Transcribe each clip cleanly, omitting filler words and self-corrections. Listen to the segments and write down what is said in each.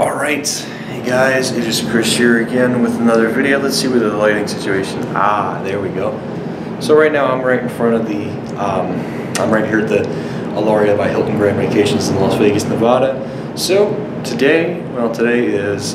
Alright, hey guys, it is Chris here again with another video. Let's see what the lighting situation. There we go. So right now I'm right in front of the, I'm right here at the Alaria by Hilton Grand Vacations in Las Vegas, Nevada. So today is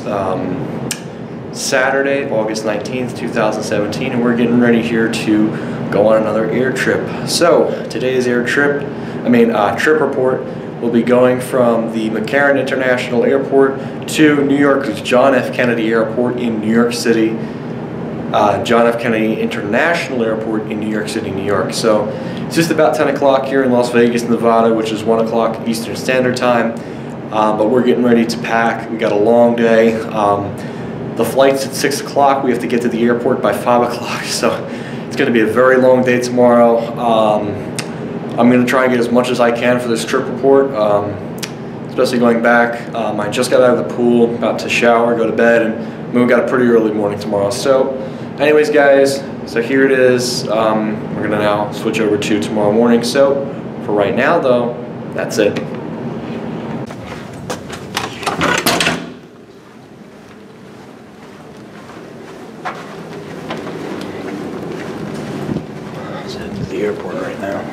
Saturday, August 19th, 2017, and we're getting ready here to go on another air trip. So today's trip report will be going from the McCarran International Airport to New York's John F. Kennedy Airport in New York City, John F. Kennedy International Airport in New York City, New York. So it's just about 10 o'clock here in Las Vegas, Nevada, which is 1 o'clock Eastern Standard Time. But we're getting ready to pack. We got a long day. The flight's at 6 o'clock. We have to get to the airport by 5 o'clock. So it's going to be a very long day tomorrow. I'm going to try and get as much as I can for this trip report, especially going back. I just got out of the pool, about to shower, go to bed, and we got a pretty early morning tomorrow. So anyways, guys, so here it is. We're going to now switch over to tomorrow morning. So for right now, though, that's it. Let's head to the airport right now.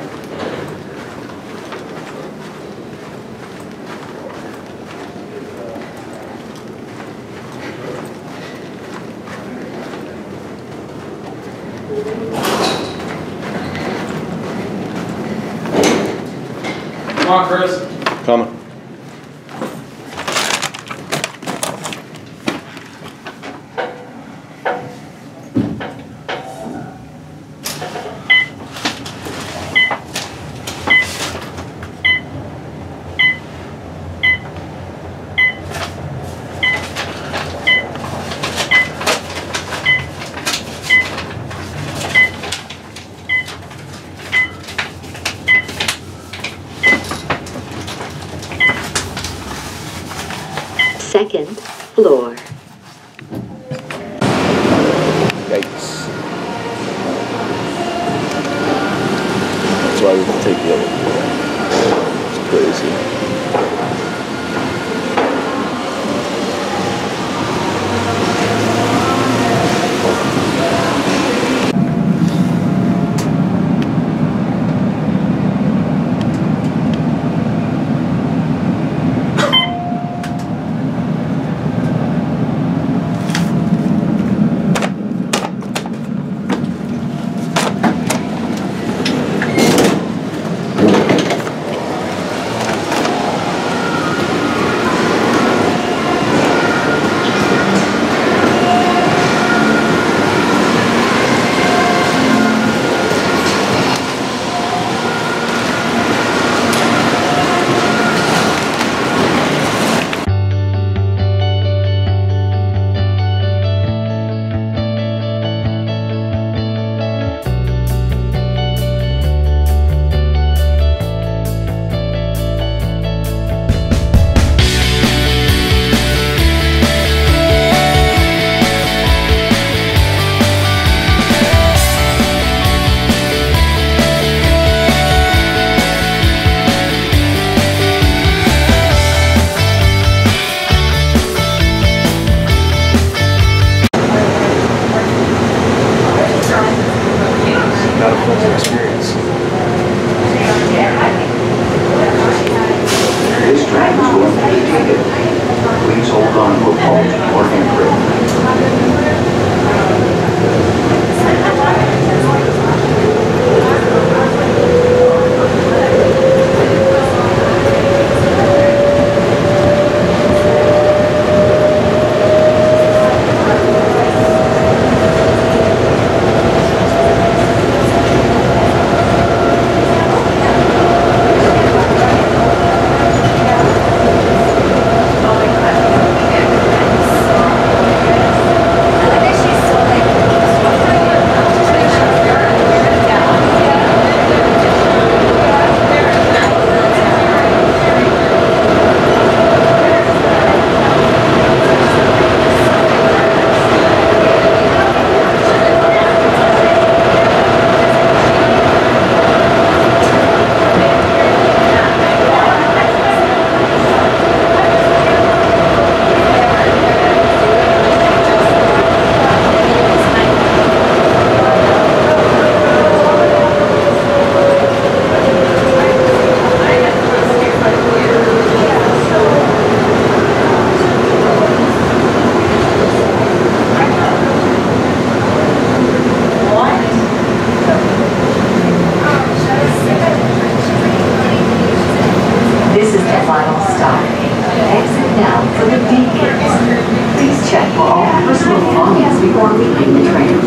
Come on, Chris. Coming. Second floor. Yikes. That's why we can take the other floor. It's crazy. with beacons. Please check for all personal belongings before leaving the train.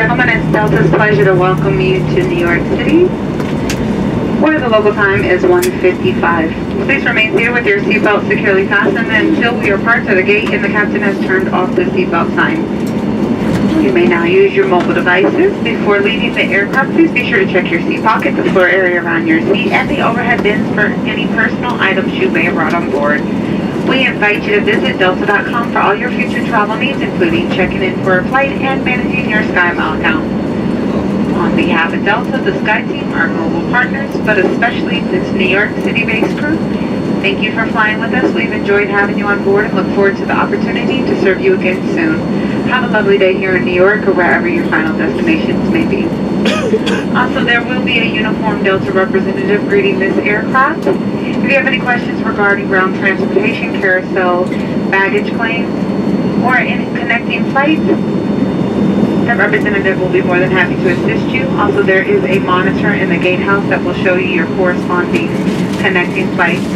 gentlemen, it's Delta's pleasure to welcome you to New York City, where the local time is 1:55. Please remain seated with your seatbelt securely fastened until we are parked at the gate and the captain has turned off the seatbelt sign. You may now use your mobile devices. Before leaving the aircraft, please be sure to check your seat pocket, the floor area around your seat, and the overhead bins for any personal items you may have brought on board. We invite you to visit Delta.com for all your future travel needs, including checking in for a flight and managing your SkyMile account. On behalf of Delta, the Sky Team, our global partners, but especially this New York City-based crew, thank you for flying with us. We've enjoyed having you on board and look forward to the opportunity to serve you again soon. Have a lovely day here in New York or wherever your final destinations may be. Also, there will be a uniformed Delta representative greeting this aircraft. If you have any questions regarding ground transportation, carousel, baggage claims, or any connecting flights, that representative will be more than happy to assist you. Also, there is a monitor in the gatehouse that will show you your corresponding connecting flights.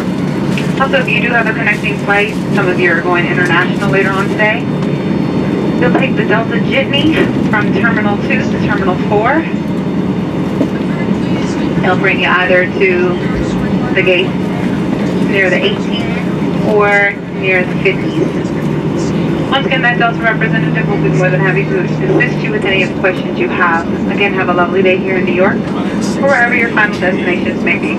Also, if you do have a connecting flight, some of you are going international later on today, you'll take the Delta Jitney from Terminal 2 to Terminal 4. It'll bring you either to the gate near the 18 or near the 50s. Once again, that Delta representative will be more than happy to assist you with any of the questions you have. Again, have a lovely day here in New York or wherever your final destinations may be.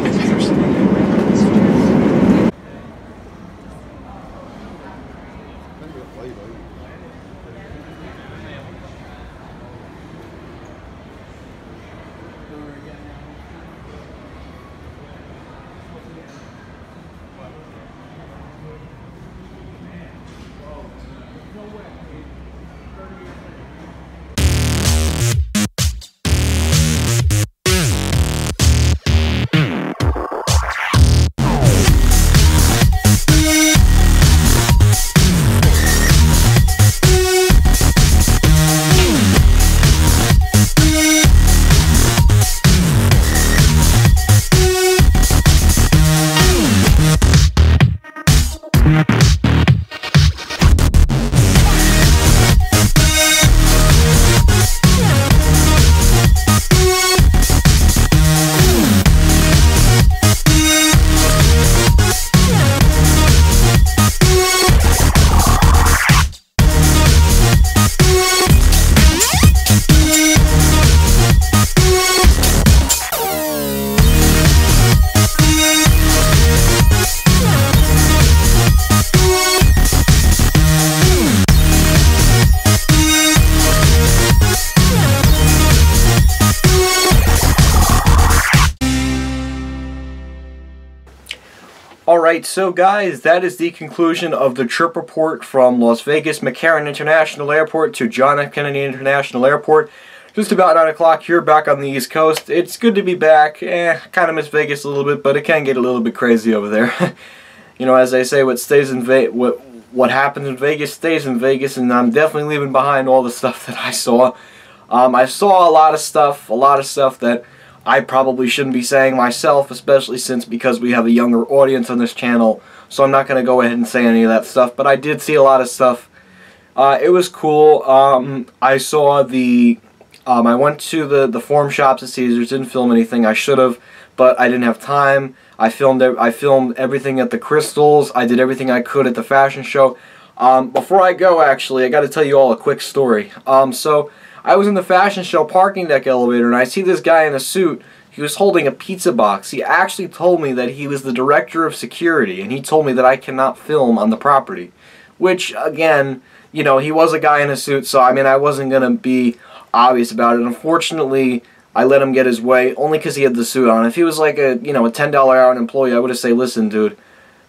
Alright, so guys, that is the conclusion of the trip report from Las Vegas McCarran International Airport to John F. Kennedy International Airport. Just about 9 o'clock here back on the East Coast. It's good to be back. Kind of miss Vegas a little bit, but it can get a little bit crazy over there. You know, as they say, what happens in Vegas stays in Vegas, and I'm definitely leaving behind all the stuff that I saw. I saw a lot of stuff that I probably shouldn't be saying myself, especially because we have a younger audience on this channel, so I'm not going to go ahead and say any of that stuff, but I did see a lot of stuff. It was cool. I saw I went to the forum shops at Caesars, didn't film anything. I should have, but I didn't have time. I filmed everything at the Crystals. I did everything I could at the fashion show. Before I go, actually, I got to tell you all a quick story. So I was in the fashion show parking deck elevator, and I see this guy in a suit. He was holding a pizza box. He actually told me that he was the director of security, and he told me that I cannot film on the property. Which, again, you know, he was a guy in a suit, so I mean, I wasn't going to be obvious about it. Unfortunately, I let him get his way, only because he had the suit on. If he was like a, you know, a $10 hour employee, I would have said, listen, dude,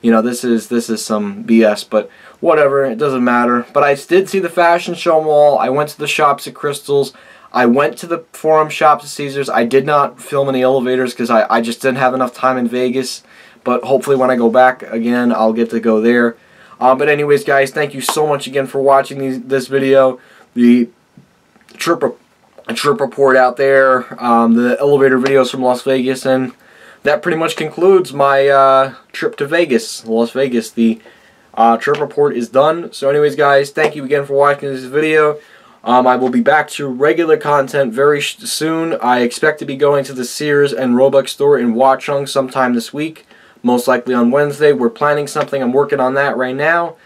you know, this is some BS, but whatever, it doesn't matter. But I did see the fashion show mall. I went to the shops at Crystals. I went to the forum shops at Caesars. I did not film any elevators because I just didn't have enough time in Vegas. But hopefully when I go back again, I'll get to go there. But anyways, guys, thank you so much again for watching this video. The trip report out there, the elevator videos from Las Vegas, and that pretty much concludes my trip to Vegas, Las Vegas. The trip report is done. So anyways, guys, thank you again for watching this video. I will be back to regular content very soon. I expect to be going to the Sears and Roebuck store in Watchung sometime this week. Most likely on Wednesday. We're planning something. I'm working on that right now.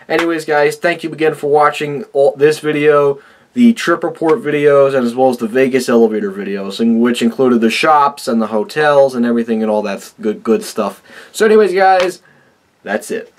Anyways, guys, thank you again for watching this video, the trip report videos, and as well as the Vegas elevator videos, which included the shops and the hotels and everything and all that good stuff. So anyways, guys, that's it.